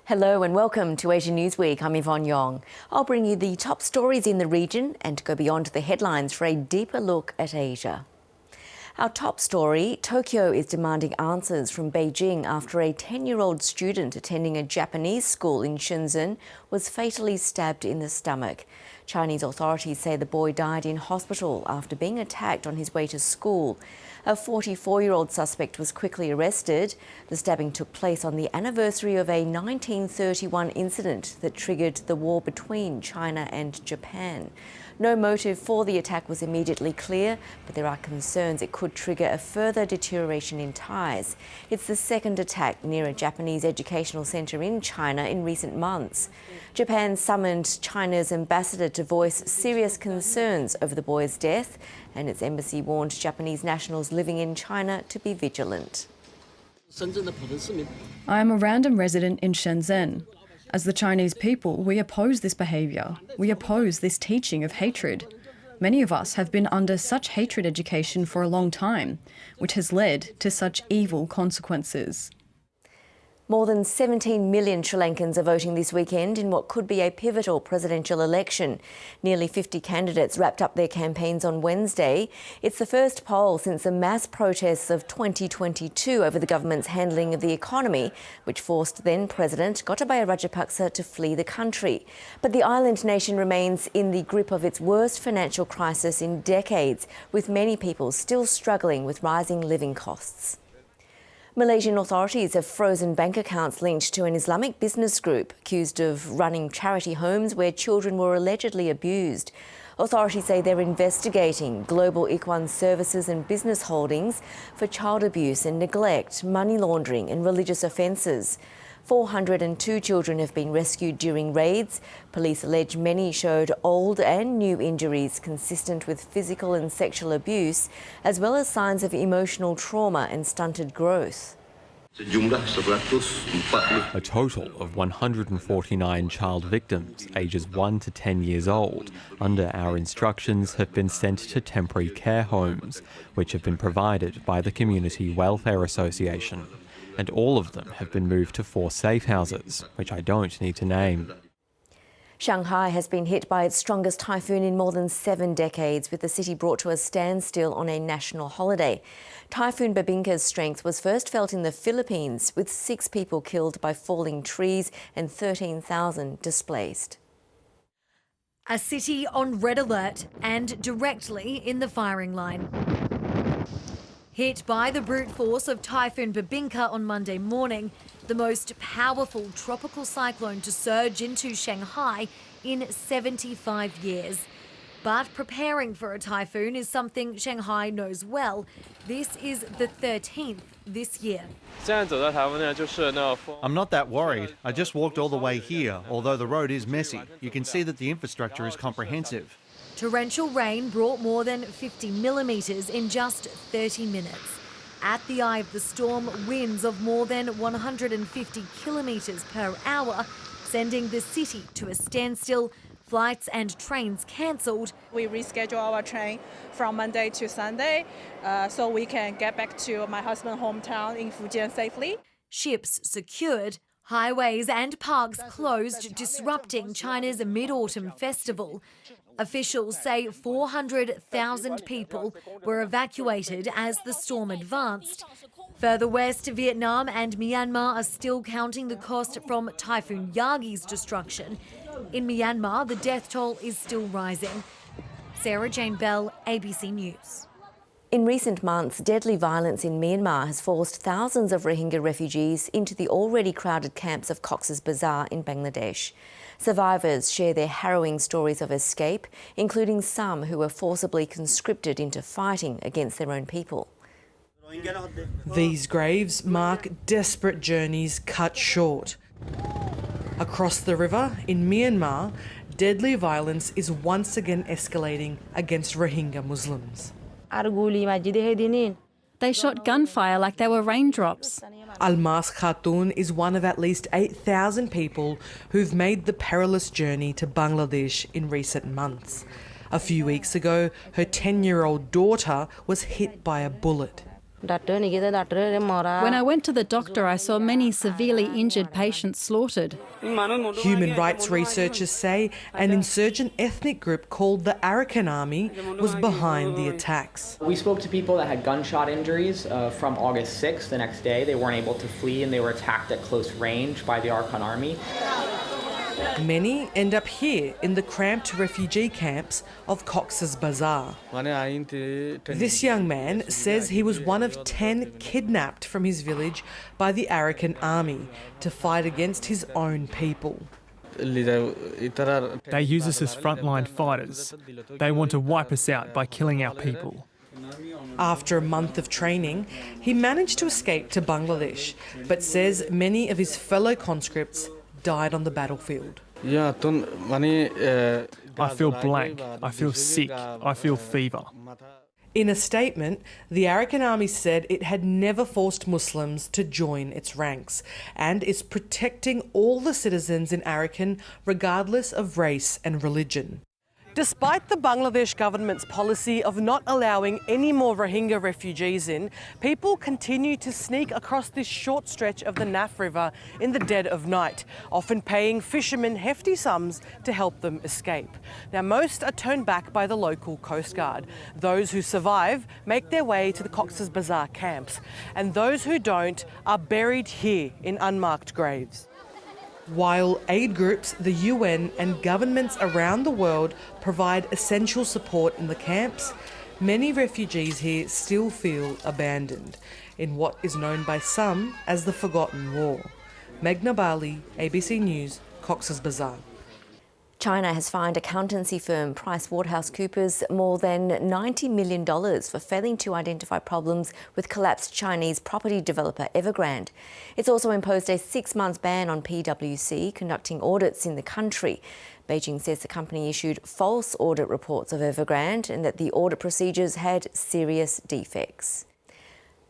Hello and welcome to Asia Newsweek. I'm Yvonne Yong. I'll bring you the top stories in the region and go beyond the headlines for a deeper look at Asia. Our top story, Tokyo is demanding answers from Beijing after a 10-year-old student attending a Japanese school in Shenzhen was fatally stabbed in the stomach. Chinese authorities say the boy died in hospital after being attacked on his way to school. A 44-year-old suspect was quickly arrested. The stabbing took place on the anniversary of a 1931 incident that triggered the war between China and Japan. No motive for the attack was immediately clear, but there are concerns it could trigger a further deterioration in ties. It's the second attack near a Japanese educational centre in China in recent months. Japan summoned China's ambassador to voice serious concerns over the boy's death, and its embassy warned Japanese nationals living in China to be vigilant. I am a random resident in Shenzhen. As the Chinese people, we oppose this behaviour. We oppose this teaching of hatred. Many of us have been under such hatred education for a long time, which has led to such evil consequences. More than 17 million Sri Lankans are voting this weekend in what could be a pivotal presidential election. Nearly 50 candidates wrapped up their campaigns on Wednesday. It's the first poll since the mass protests of 2022 over the government's handling of the economy, which forced then-President Gotabaya Rajapaksa to flee the country. But the island nation remains in the grip of its worst financial crisis in decades, with many people still struggling with rising living costs. Malaysian authorities have frozen bank accounts linked to an Islamic business group accused of running charity homes where children were allegedly abused. Authorities say they're investigating Global Ikhwan services and business holdings for child abuse and neglect, money laundering and religious offences. 402 children have been rescued during raids. Police allege many showed old and new injuries consistent with physical and sexual abuse, as well as signs of emotional trauma and stunted growth. A total of 149 child victims, ages 1 to 10 years old, under our instructions have been sent to temporary care homes, which have been provided by the Community Welfare Association. And all of them have been moved to 4 safe houses, which I don't need to name. Shanghai has been hit by its strongest typhoon in more than 7 decades, with the city brought to a standstill on a national holiday. Typhoon Bebinca's strength was first felt in the Philippines, with 6 people killed by falling trees and 13,000 displaced. A city on red alert and directly in the firing line. Hit by the brute force of Typhoon Bebinca on Monday morning, the most powerful tropical cyclone to surge into Shanghai in 75 years. But preparing for a typhoon is something Shanghai knows well. This is the 13th this year. I'm not that worried. I just walked all the way here, although the road is messy. You can see that the infrastructure is comprehensive. Torrential rain brought more than 50 millimetres in just 30 minutes. At the eye of the storm, winds of more than 150 kilometres per hour, sending the city to a standstill, flights and trains cancelled. We reschedule our train from Monday to Sunday so we can get back to my husband's hometown in Fujian safely. Ships secured, highways and parks closed, disrupting China's MidAutumnFestival. Officials say 400,000 people were evacuated as the storm advanced. Further west, Vietnam and Myanmar are still counting the cost from Typhoon Yagi's destruction. In Myanmar, the death toll is still rising. Sarah Jane Bell, ABC News. In recent months, deadly violence in Myanmar has forced thousands of Rohingya refugees into the already crowded camps of Cox's Bazar in Bangladesh. Survivors share their harrowing stories of escape, including some who were forcibly conscripted into fighting against their own people. These graves mark desperate journeys cut short. Across the river, in Myanmar, deadly violence is once again escalating against Rohingya Muslims. They shot gunfire like they were raindrops. Almas Khatun is one of at least 8,000 people who've made the perilous journey to Bangladesh in recent months. A few weeks ago, her 10-year-old daughter was hit by a bullet. When I went to the doctor, I saw many severely injured patients slaughtered. Human rights researchers say an insurgent ethnic group called the Arakan Army was behind the attacks. We spoke to people that had gunshot injuries from August 6th. The next day, they weren't able to flee and they were attacked at close range by the Arakan Army. Many end up here in the cramped refugee camps of Cox's Bazar. This young man says he was one of 10 kidnapped from his village by the Arakan Army to fight against his own people. They use us as frontline fighters. They want to wipe us out by killing our people. After a month of training, he managed to escape to Bangladesh, but says many of his fellow conscripts died on the battlefield. I feel blank, I feel sick, I feel fever. In a statement, the Arakan Army said it had never forced Muslims to join its ranks and is protecting all the citizens in Arakan regardless of race and religion. Despite the Bangladesh government's policy of not allowing any more Rohingya refugees in, people continue to sneak across this short stretch of the Naf River in the dead of night, often paying fishermen hefty sums to help them escape. Now, most are turned back by the local Coast Guard. Those who survive make their way to the Cox's Bazar camps, and those who don't are buried here in unmarked graves. While aid groups, the UN and governments around the world provide essential support in the camps, many refugees here still feel abandoned in what is known by some as the Forgotten War. Meghna Bali, ABC News, Cox's Bazar. China has fined accountancy firm PricewaterhouseCoopers more than $90 million for failing to identify problems with collapsed Chinese property developer Evergrande. It's also imposed a 6-month ban on PwC conducting audits in the country. Beijing says the company issued false audit reports of Evergrande and that the audit procedures had serious defects.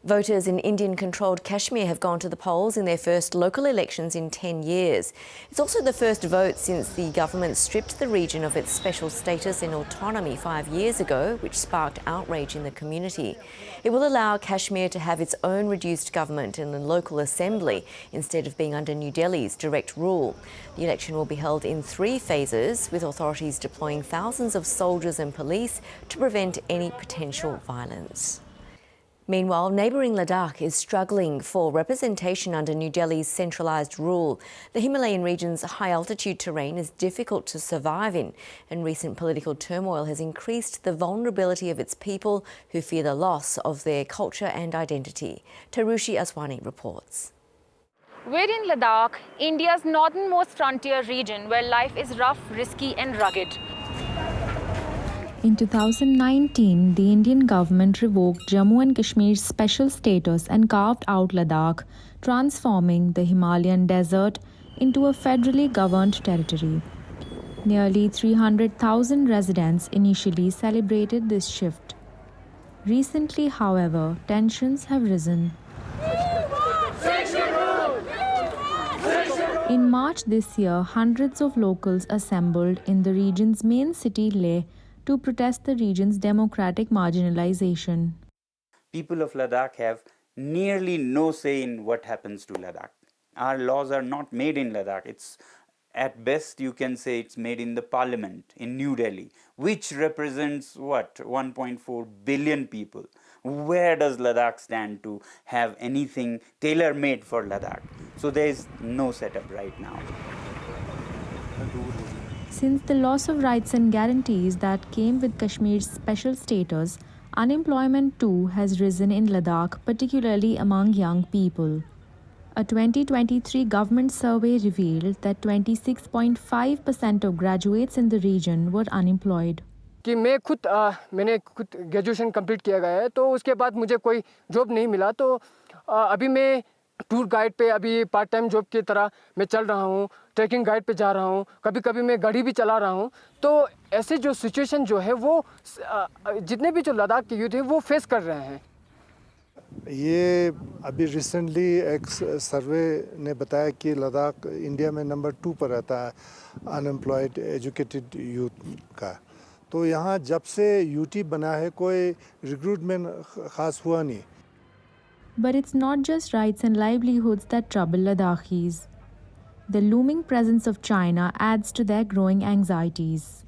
Voters in Indian-controlled Kashmir have gone to the polls in their first local elections in 10 years. It's also the first vote since the government stripped the region of its special status and autonomy 5 years ago, which sparked outrage in the community. It will allow Kashmir to have its own reduced government and a local assembly instead of being under New Delhi's direct rule. The election will be held in 3 phases, with authorities deploying thousands of soldiers and police to prevent any potential violence. Meanwhile, neighbouring Ladakh is struggling for representation under New Delhi's centralised rule. The Himalayan region's high-altitude terrain is difficult to survive in, and recent political turmoil has increased the vulnerability of its people who fear the loss of their culture and identity. Tarushi Aswani reports. We're in Ladakh, India's northernmost frontier region where life is rough, risky and rugged. In 2019, the Indian government revoked Jammu and Kashmir's special status and carved out Ladakh, transforming the Himalayan desert into a federally governed territory. Nearly 300,000 residents initially celebrated this shift. Recently, however, tensions have risen. In March this year, hundreds of locals assembled in the region's main city, Leh, to protest the region's democratic marginalization. People of Ladakh have nearly no say in what happens to Ladakh. Our laws are not made in Ladakh. It's at best you can say it's made in the parliament in New Delhi, which represents what, 1.4 billion people. Where does Ladakh stand to have anything tailor-made for Ladakh? So there is no setup right now. Since the loss of rights and guarantees that came with Kashmir's special status, unemployment too has risen in Ladakh, particularly among young people. A 2023 government survey revealed that 26.5% of graduates in the region were unemployed. कि मैंने खुद graduation complete किया गया है, तो उसके बाद मुझे कोई जॉब नहीं मिला, तो अभी मैं टूर गाइड पे अभी पार्ट टाइम जॉब की तरह मैं चल रहा हूँ, ट्रैकिंग गाइड पे जा रहा हूँ, कभी-कभी मैं गाड़ी भी चला रहा हूँ. तो ऐसे जो सिचुएशन जो है वो जितने भी जो लद्दाख के यूथ है वो फेस कर रहे हैं. ये अभी रिसेंटली एक सर्वे ने बताया कि लद्दाख इंडिया में नंबर 2 पर रहता है अनएम्प्लॉयड एजुकेटेड यूथ का. तो यहाँ जब से यूटी बना है कोई रिक्रूटमेंट ख़ास हुआ नहीं. But it's not just rights and livelihoods that trouble Ladakhis. The looming presence of China adds to their growing anxieties.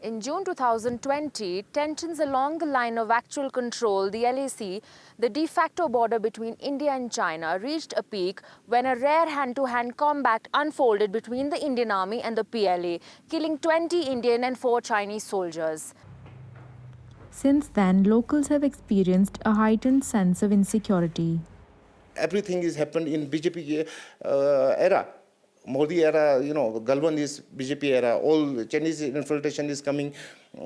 In June 2020, tensions along the line of actual control, the LAC, the de facto border between India and China, reached a peak when a rare hand-to-hand combat unfolded between the Indian Army and the PLA, killing 20 Indian and 4 Chinese soldiers. Since then, locals have experienced a heightened sense of insecurity. Everything has happened in BJP era. Modi era, Galwan is BJP era. All Chinese infiltration is coming,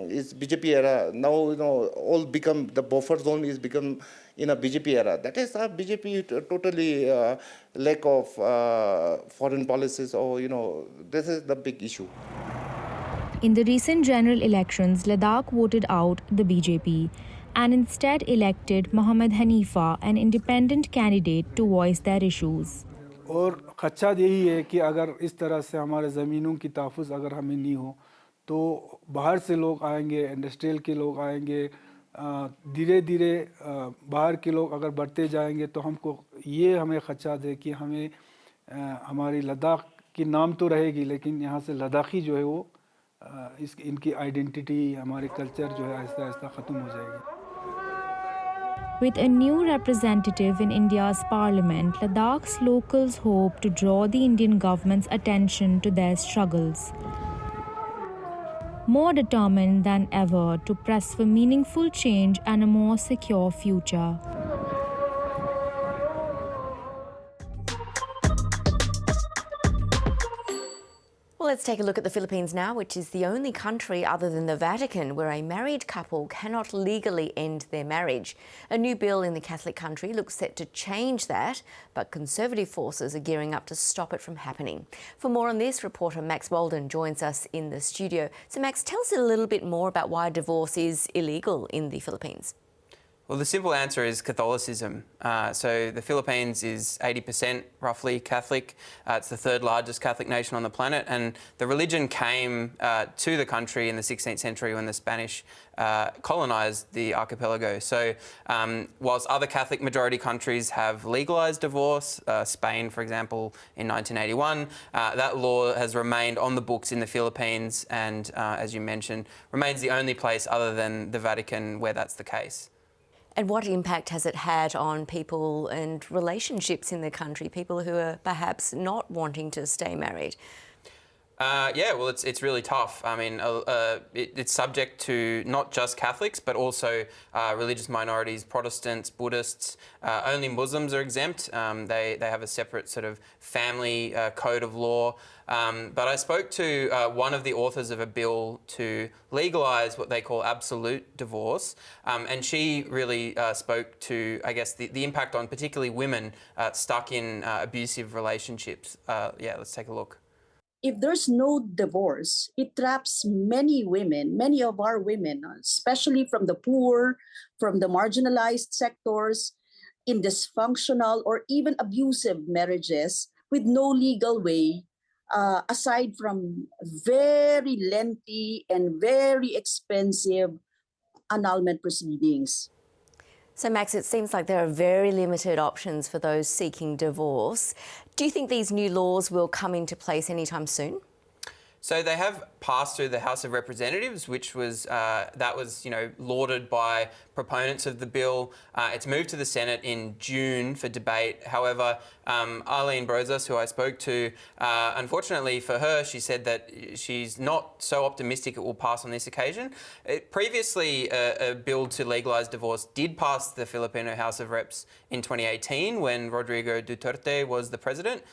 is BJP era. Now, all become, the buffer zone is become in a BJP era. That is a BJP totally lack of foreign policies, or, this is the big issue. In the recent general elections, Ladakh voted out the BJP and instead elected Mohammad Hanifa, an independent candidate, to voice their issues. और खदशा यही है कि अगर इस तरह से हमारे ज़मीनों की तहफ़्फ़ुज़ अगर हमें नहीं हो तो बाहर से लोग आएंगे, इंडस्ट्रियल के लोग आएंगे, धीरे धीरे बाहर के लोग अगर बढ़ते जाएंगे तो हमको ये हमें खदशा है कि हमें हमारी लद्दाख की नाम तो रहेगी लेकिन यहाँ से लद्दाखी जो है वो इनकी आइडेंटिटी, हमारे कल्चर जो है आहिस्ता आहिस्ता ख़त्म हो जाएगी. With a new representative in India's parliament, Ladakh's locals hope to draw the Indian government's attention to their struggles. More determined than ever to press for meaningful change and a more secure future. Well, let's take a look at the Philippines now, which is the only country other than the Vatican where a married couple cannot legally end their marriage. A new bill in the Catholic country looks set to change that, but conservative forces are gearing up to stop it from happening. For more on this, reporter Max Walden joins us in the studio. So, Max, tell us a little bit more about why divorce is illegal in the Philippines. Well, the simple answer is Catholicism. So the Philippines is 80% roughly Catholic. It's the third largest Catholic nation on the planet, and the religion came to the country in the 16th century when the Spanish colonised the archipelago. So whilst other Catholic majority countries have legalised divorce, Spain, for example, in 1981, that law has remained on the books in the Philippines and, as you mentioned, remains the only place other than the Vatican where that's the case. And what impact has it had on people and relationships in the country, people who are perhaps not wanting to stay married? Yeah, well, it's really tough. I mean, it's subject to not just Catholics, but also religious minorities, Protestants, Buddhists. Only Muslims are exempt. They have a separate sort of family code of law. But I spoke to one of the authors of a bill to legalise what they call absolute divorce, and she really spoke to, I guess, the impact on particularly women stuck in abusive relationships. Yeah, let's take a look. If there's no divorce, it traps many women, many of our women, especially from the poor, from the marginalized sectors, in dysfunctional or even abusive marriages with no legal way, aside from very lengthy and very expensive annulment proceedings. So, Max, it seems like there are very limited options for those seeking divorce. Do you think these new laws will come into place anytime soon? So they have passed through the House of Representatives, which was lauded by proponents of the bill. It's moved to the Senate in June for debate. However, Arlene Brozas, who I spoke to, unfortunately for her, she said that she's not so optimistic it will pass on this occasion. Previously, a bill to legalise divorce did pass the Filipino House of Reps in 2018 when Rodrigo Duterte was the president.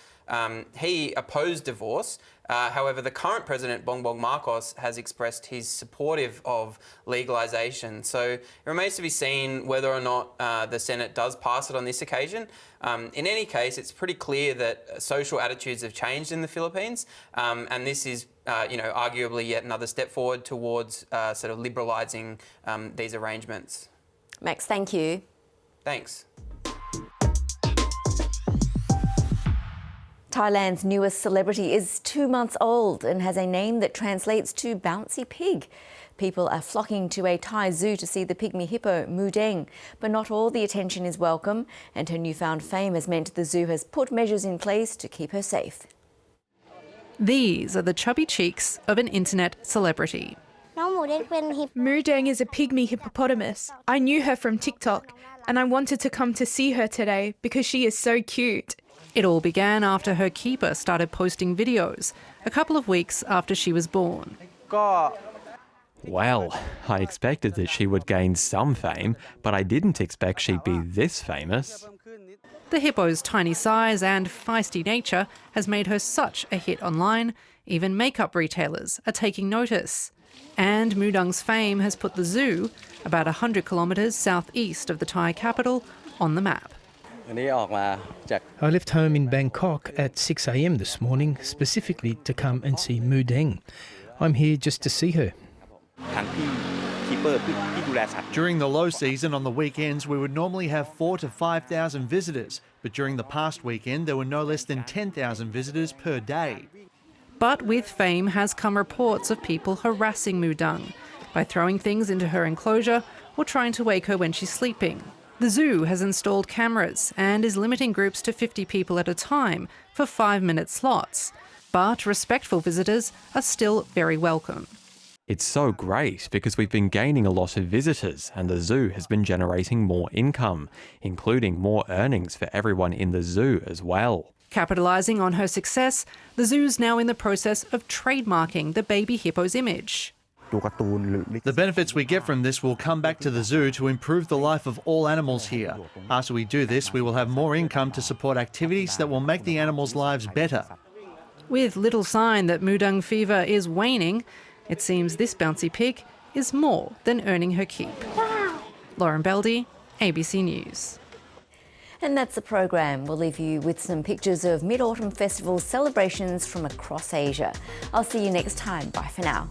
He opposed divorce. However, the current president, Bongbong Marcos, has expressed he's supportive of legalisation. So it remains to be seen whether or not the Senate does pass it on this occasion. In any case, it's pretty clear that social attitudes have changed in the Philippines, and this is, arguably yet another step forward towards sort of liberalising these arrangements. Max, thank you. Thanks. Thailand's newest celebrity is 2 months old and has a name that translates to bouncy pig. People are flocking to a Thai zoo to see the pygmy hippo MooDeng, but not all the attention is welcome, and her newfound fame has meant the zoo has put measures in place to keep her safe. These are the chubby cheeks of an internet celebrity. MooDeng is a pygmy hippopotamus. I knew her from TikTok, and I wanted to come to see her today because she is so cute. It all began after her keeper started posting videos, a couple of weeks after she was born. Well, I expected that she would gain some fame, but I didn't expect she'd be this famous. The hippo's tiny size and feisty nature has made her such a hit online, even makeup retailers are taking notice. And MooDeng's fame has put the zoo, about 100 kilometres southeast of the Thai capital, on the map. I left home in Bangkok at 6 a.m. this morning, specifically to come and see MooDeng. I'm here just to see her. During the low season on the weekends, we would normally have 4,000 to 5,000 visitors, but during the past weekend, there were no less than 10,000 visitors per day. But with fame has come reports of people harassing MooDeng by throwing things into her enclosure or trying to wake her when she's sleeping. The zoo has installed cameras and is limiting groups to 50 people at a time for 5-minute slots. But respectful visitors are still very welcome. It's so great because we've been gaining a lot of visitors and the zoo has been generating more income, including more earnings for everyone in the zoo as well. Capitalising on her success, the zoo's now in the process of trademarking the baby hippo's image. The benefits we get from this will come back to the zoo to improve the life of all animals here. After we do this, we will have more income to support activities that will make the animals' lives better. With little sign that MooDeng fever is waning, it seems this bouncy pig is more than earning her keep. Lauren Beldy, ABC News. And that's the program. We'll leave you with some pictures of Mid-Autumn Festival celebrations from across Asia. I'll see you next time. Bye for now.